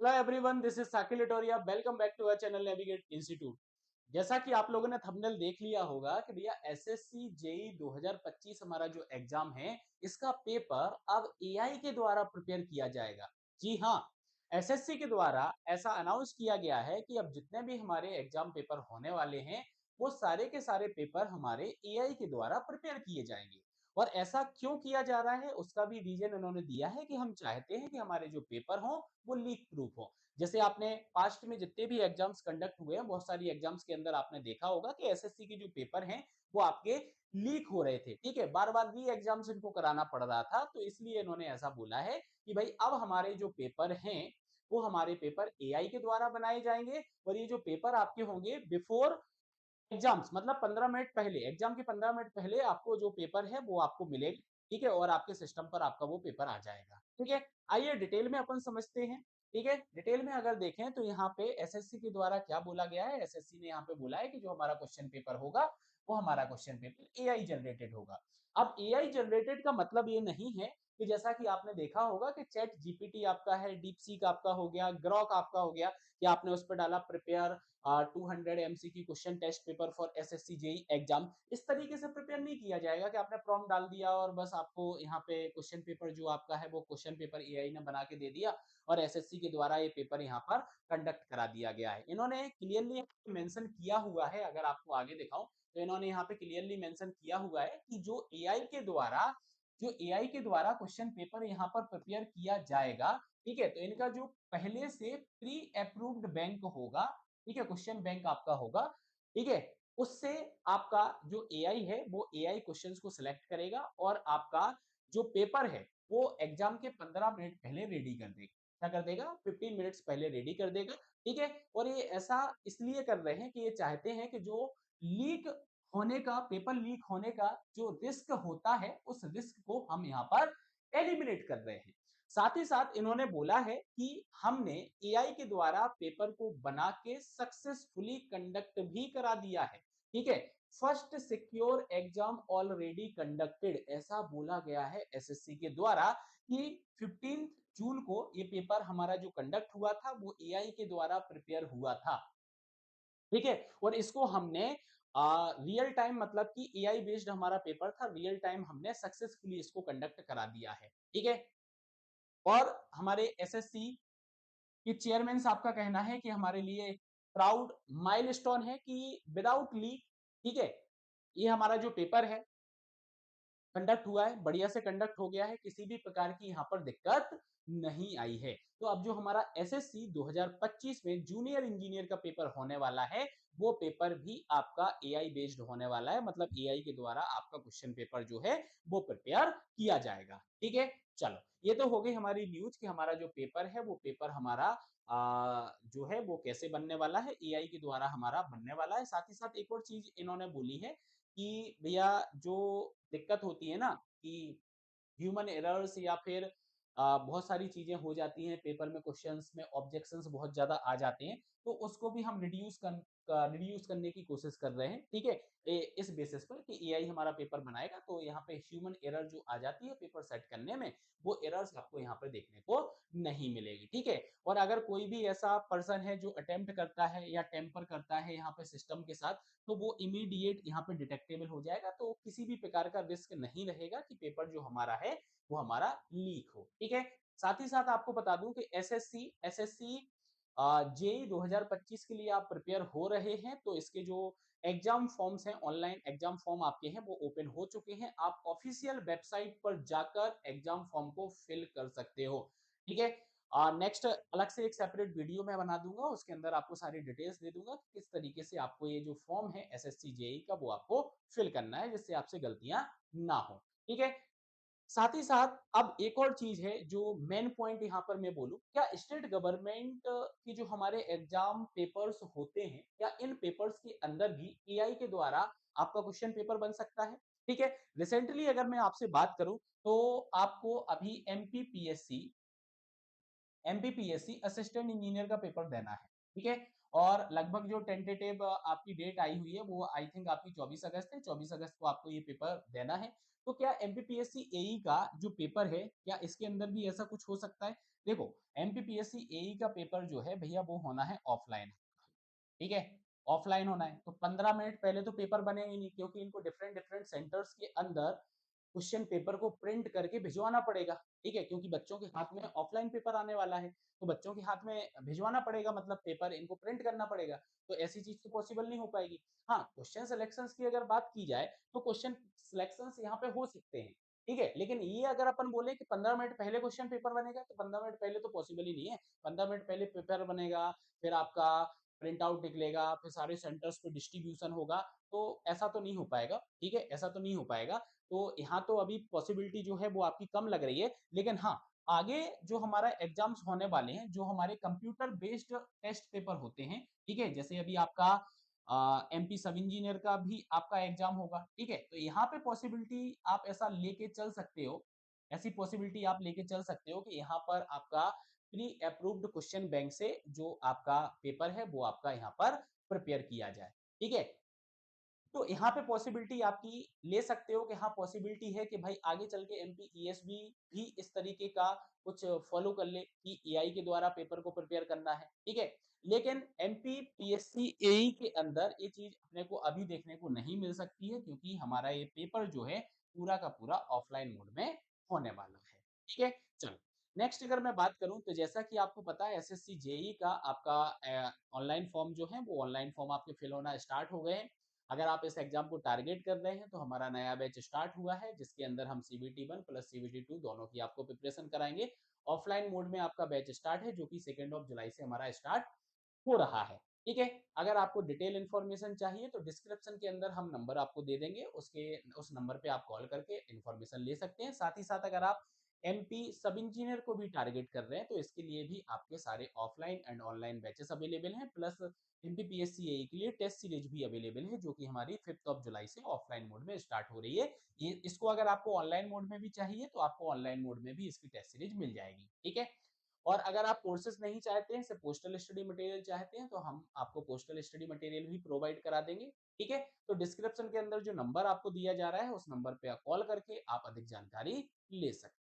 Hello everyone, this is Sakil Itoria. Welcome back to our channel Navigate Institute. जैसा कि आप लोगों ने थंबनेल देख लिया होगा कि भैया एसएससी जेई 2025 हमारा जो एग्जाम है, इसका पेपर अब एआई के द्वारा प्रिपेयर किया जाएगा। जी हाँ, एसएससी के द्वारा ऐसा अनाउंस किया गया है कि अब जितने भी हमारे एग्जाम पेपर होने वाले हैं, वो सारे के सारे पेपर हमारे एआई के द्वारा प्रिपेयर किए जाएंगे। और ऐसा क्यों किया जा रहा है, उसका भी रीजन उन्होंने दिया है कि हम चाहते हैं कि हमारे जो पेपर हों वो लीक प्रूफ हो। जैसे आपने पास्ट में जितने भी एग्जाम्स कंडक्ट हुए हैं, बहुत सारी एग्जाम्स के अंदर आपने देखा होगा कि एसएससी के जो पेपर हैं वो आपके लीक हो रहे थे। ठीक है, बार बार री एग्जाम्स इनको कराना पड़ रहा था, तो इसलिए इन्होंने ऐसा बोला है कि भाई अब हमारे जो पेपर हैं वो हमारे पेपर एआई के द्वारा बनाए जाएंगे। और ये जो पेपर आपके होंगे बिफोर एग्जाम्स, मतलब 15 मिनट पहले, एग्जाम के 15 मिनट पहले आपको जो पेपर है वो आपको मिलेगा। ठीक है, और आपके सिस्टम पर आपका वो पेपर आ जाएगा। ठीक है, आइए डिटेल में अपन समझते हैं। ठीक है, डिटेल में अगर देखें तो यहाँ पे एसएससी के द्वारा क्या बोला गया है। एसएससी ने यहाँ पे बोला है कि जो हमारा क्वेश्चन पेपर होगा वो हमारा क्वेश्चन पेपर एआई जनरेटेड होगा। अब एआई जनरेटेड का मतलब ये नहीं है कि जैसा कि आपने देखा होगा कि चैट जीपीटी आपका है, डीप सीक आपका हो गया, ग्रॉक आपका हो गया, कि आपने उस पर डाला prepare 200 MCQ question test paper for SSC JE exam. इस तरीके से प्रिपेयर नहीं किया जाएगा कि आपने प्रॉम्प्ट डाल दिया और बस आपको यहाँ पे क्वेश्चन पेपर जो आपका है वो क्वेश्चन पेपर एआई ने बना के दे दिया और एसएससी के द्वारा ये पेपर यहाँ पर कंडक्ट करा दिया गया है। इन्होंने क्लियरली मेंशन किया हुआ है, अगर आपको आगे दिखाऊं तो इन्होंने यहाँ पे क्लियरली मेंशन किया हुआ है कि जो एआई के द्वारा क्वेश्चन पेपर यहाँ पर प्रिपेयर किया जाएगा। ठीक है, तो इनका जो पहले से प्री अप्रूव्ड बैंक होगा, ठीक है, क्वेश्चन बैंक आपका होगा। ठीक है, उससे आपका जो एआई है वो एआई क्वेश्चंस को सिलेक्ट करेगा और आपका जो पेपर है वो एग्जाम के 15 मिनट पहले रेडी कर देगा। क्या कर देगा? 15 मिनट्स पहले रेडी कर देगा। ठीक है, और ये ऐसा इसलिए कर रहे हैं कि ये चाहते हैं कि जो लीक होने का, पेपर लीक होने का जो रिस्क होता है, उस रिस्क को हम यहाँ पर एलिमिनेट कर रहे हैं। साथ ही साथ इन्होंने बोला है कि हमने एआई के द्वारा पेपर को बना के सक्सेसफुली कंडक्ट भी करा दिया है। ठीक है, first secure exam already conducted, ऐसा बोला गया है एसएससी के द्वारा कि 15 जून को ये पेपर हमारा जो कंडक्ट हुआ था वो एआई के द्वारा प्रिपेयर हुआ था। ठीक है, और इसको हमने रियल टाइम, मतलब कि एआई बेस्ड हमारा पेपर था, रियल टाइम हमने सक्सेसफुली इसको कंडक्ट करा दिया है। ठीक है, और हमारे एसएससी के चेयरमैन साहब का कहना है कि हमारे लिए प्राउड माइलस्टोन है कि विदाउट लीक, ठीक है, ये हमारा जो पेपर है कंडक्ट हुआ है, बढ़िया से कंडक्ट हो गया है, किसी भी प्रकार की यहाँ पर दिक्कत नहीं आई है। तो अब जो हमारा एसएससी 2025 में जूनियर इंजीनियर का पेपर होने वाला है, वो पेपर भी आपका एआई बेस्ड होने वाला है, मतलब एआई के द्वारा आपका क्वेश्चन पेपर जो है वो प्रिपेयर किया जाएगा। ठीक है, चलो ये तो हो गई हमारी न्यूज कि हमारा जो पेपर है वो पेपर हमारा जो है वो कैसे बनने वाला है, एआई के द्वारा हमारा बनने वाला है। साथ ही साथ एक और चीज इन्होंने बोली है कि भैया जो दिक्कत होती है ना कि ह्यूमन एरर्स या फिर बहुत सारी चीजें हो जाती हैं पेपर में, क्वेश्चंस में ऑब्जेक्शंस बहुत ज्यादा आ जाते हैं, तो उसको भी हम रिड्यूस करने की कोशिश कर रहे हैं। ठीक है, इस बेसिस पर कि एआई हमारा पेपर बनाएगा तो यहाँ पे ह्यूमन एरर जो आ जाती है पेपर सेट करने में, वो एरर्स आपको यहाँ पर देखने को नहीं मिलेगी। ठीक है, और अगर कोई भी ऐसा पर्सन है जो अटेम्प्ट करता है या टेम्पर करता है यहाँ पे सिस्टम के साथ, तो वो इमीडिएट यहाँ पे डिटेक्टेबल हो जाएगा, तो किसी भी प्रकार का रिस्क नहीं रहेगा कि पेपर जो हमारा है वो हमारा लीक हो। ठीक है, साथ ही साथ आपको बता दूं कि एसएससी जेई 2025 के लिए आप प्रिपेयर हो रहे हैं तो इसके जो एग्जाम फॉर्म्स हैं, ऑनलाइन एग्जाम फॉर्म आपके हैं वो ओपन हो चुके हैं। आप ऑफिशियल वेबसाइट पर जाकर एग्जाम फॉर्म को फिल कर सकते हो। ठीक है, नेक्स्ट अलग से एक सेपरेट वीडियो मैं बना दूंगा, उसके अंदर आपको सारी डिटेल्स दे दूंगा कि किस तरीके से आपको ये जो फॉर्म है एसएससी जेई का वो आपको फिल करना है, जिससे आपसे गलतियां ना हो। ठीक है, साथ ही साथ अब एक और चीज है जो मेन पॉइंट यहाँ पर मैं बोलूं, क्या स्टेट गवर्नमेंट की जो हमारे एग्जाम पेपर्स होते हैं, क्या इन पेपर्स के अंदर भी एआई के द्वारा आपका क्वेश्चन पेपर बन सकता है? ठीक है, रिसेंटली अगर मैं आपसे बात करूं तो आपको अभी एमपीपीएससी असिस्टेंट इंजीनियर का पेपर देना है। ठीक है, और लगभग जो टेंटेटिव आपकी डेट आई हुई है वो आई थिंक आपकी 24 अगस्त है। 24 अगस्त को आपको ये पेपर देना है। तो क्या एमपीपीएससी एई का जो पेपर है, क्या इसके अंदर भी ऐसा कुछ हो सकता है? देखो, एमपीपीएससी एई का पेपर जो है भैया वो होना है ऑफलाइन, ठीक है? ऑफलाइन होना है, तो 15 मिनट पहले तो पेपर बनेगा ही नहीं, क्योंकि इनको डिफरेंट डिफरेंट सेंटर्स के अंदर क्वेश्चन पेपर को प्रिंट करके भिजवाना पड़ेगा, ठीक है? क्योंकि बच्चों के हाथ में ऑफलाइन पेपर आने वाला है, तो बच्चों के हाथ में भिजवाना पड़ेगा, मतलब पेपर इनको प्रिंट करना पड़ेगा, तो ऐसी चीज तो पॉसिबल नहीं हो पाएगी। हाँ, क्वेश्चन सिलेक्शंस की अगर बात की जाए तो क्वेश्चन सिलेक्शंस यहाँ पे हो सकते हैं, ठीक है? लेकिन ये अगर अपन बोले कि 15 मिनट पहले क्वेश्चन पेपर बनेगा, तो 15 मिनट पहले तो पॉसिबल ही नहीं है। 15 मिनट पहले पेपर बनेगा, फिर आपका प्रिंट आउट निकलेगा, फिर सारे सेंटर्स पे डिस्ट्रीब्यूशन होगा, तो ऐसा तो नहीं हो पाएगा, ठीक है? ऐसा तो नहीं हो पाएगा। तो यहाँ तो अभी पॉसिबिलिटी जो है वो आपकी कम लग रही है। लेकिन हाँ, आगे जो हमारा एग्जाम्स होने वाले हैं, जो हमारे कंप्यूटर बेस्ड टेस्ट पेपर होते हैं, ठीक है? जैसे अभी आपका एमपी सब इंजीनियर का भी आपका एग्जाम होगा, ठीक है? तो यहाँ पे पॉसिबिलिटी आप ऐसा लेके चल सकते हो, ऐसी पॉसिबिलिटी आप लेके चल सकते हो कि यहाँ पर आपका प्री अप्रूव्ड क्वेश्चन बैंक से जो आपका पेपर है वो आपका यहाँ पर प्रिपेयर किया जाए, ठीक है? तो यहाँ पे पॉसिबिलिटी आपकी ले सकते हो कि हाँ, पॉसिबिलिटी है कि भाई आगे चल के एमपी ईएसबी भी इस तरीके का कुछ फॉलो कर ले कि एआई के द्वारा पेपर को प्रिपेयर करना है, ठीक है? लेकिन एमपी पीएससी एई के अंदर ये चीज अपने को अभी देखने को नहीं मिल सकती है, क्योंकि हमारा ये पेपर जो है पूरा का पूरा ऑफलाइन मोड में होने वाला है, ठीक है? चलो, नेक्स्ट अगर मैं बात करूं तो जैसा कि आपको पता है एसएससी जेई का आपका ऑनलाइन फॉर्म जो है वो ऑनलाइन फॉर्म आपके फिल होना स्टार्ट हो गए हैं। अगर आप इस एग्जाम को टारगेट कर रहे हैं तो हमारा नया बैच स्टार्ट हुआ है, जिसके अंदर हम सीबीटी 1 प्लस सीबीटी 2 दोनों की आपको प्रिपरेशन कराएंगे। ऑफलाइन मोड में आपका बैच स्टार्ट है, जो कि 2 ऑफ जुलाई से हमारा स्टार्ट हो रहा है, ठीक है? अगर आपको डिटेल इन्फॉर्मेशन चाहिए तो डिस्क्रिप्शन के अंदर हम नंबर आपको दे देंगे, उसके उस नंबर पे आप कॉल करके इन्फॉर्मेशन ले सकते हैं। साथ ही साथ अगर आप एमपी सब इंजीनियर को भी टारगेट कर रहे हैं तो इसके लिए भी आपके सारे offline and online batches available हैं, प्लस एमपीपीएससी के लिए टेस्ट सीरीज भी अवेलेबल है, जो कि हमारी 5 ऑफ जुलाई से ऑफलाइन मोड में स्टार्ट हो रही है। ये इसको अगर आपको ऑनलाइन मोड में भी चाहिए तो आपको ऑनलाइन मोड में भी इसकी टेस्ट सीरीज मिल जाएगी, ठीक है? और अगर आप कोर्सेज नहीं चाहते हैं, सिर्फ पोस्टल स्टडी मटेरियल चाहते हैं, तो हम आपको पोस्टल स्टडी मटेरियल भी प्रोवाइड करा देंगे, ठीक है? तो डिस्क्रिप्शन के अंदर जो नंबर आपको दिया जा रहा है उस नंबर पे आप कॉल करके आप अधिक जानकारी ले सकते हैं।